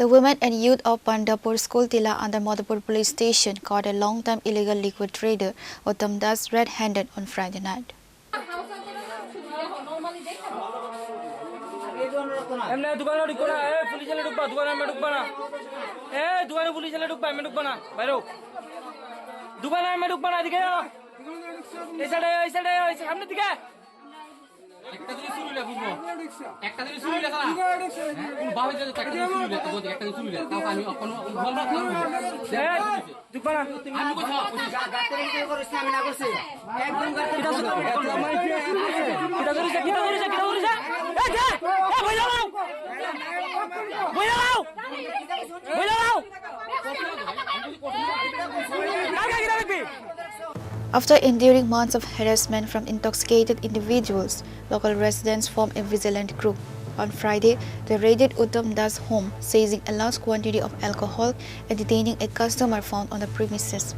The women and youth of Pandabpur School Tilla under Madhupur Police Station caught a long-time illegal liquid trader Uttam red-handed on Friday night. After enduring months of harassment from intoxicated individuals, local residents formed a vigilant group. On Friday, they raided Uttam's home, seizing a large quantity of alcohol and detaining a customer found on the premises.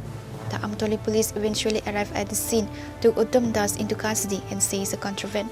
The Madhupur police eventually arrived at the scene, took Uttam into custody and seized the contraband.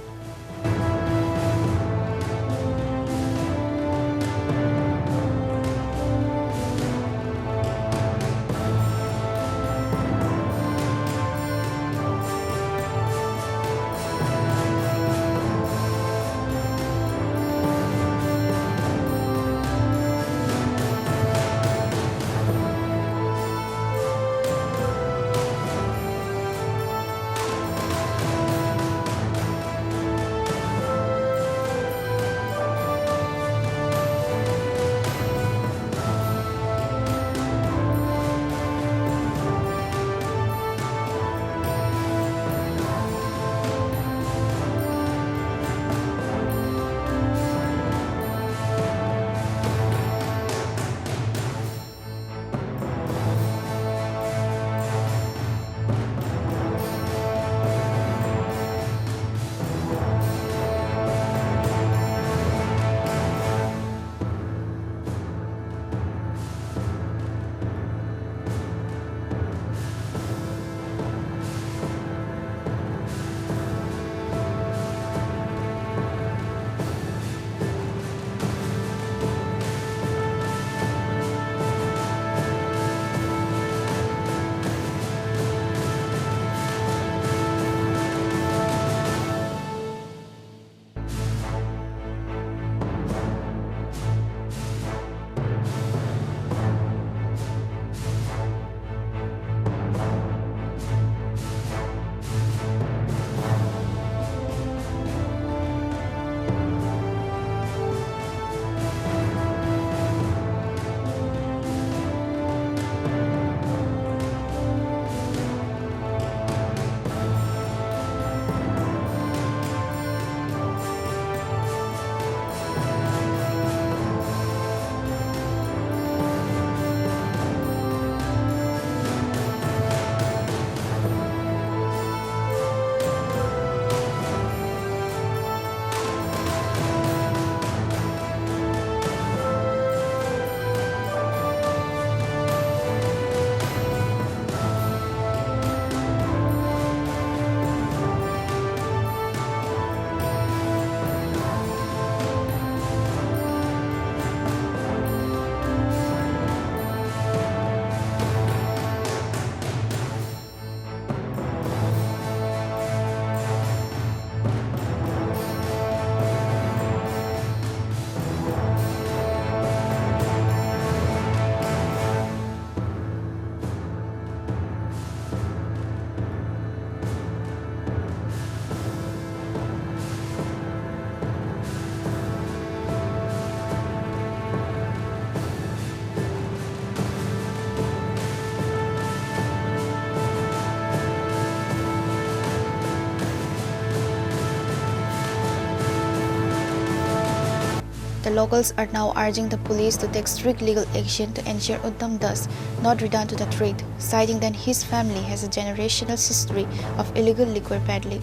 The locals are now urging the police to take strict legal action to ensure Uttam does not return to the trade, citing that his family has a generational history of illegal liquor peddling.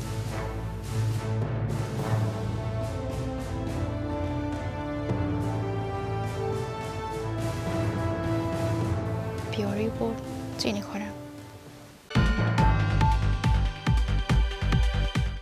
Pure report, Chini Khorang.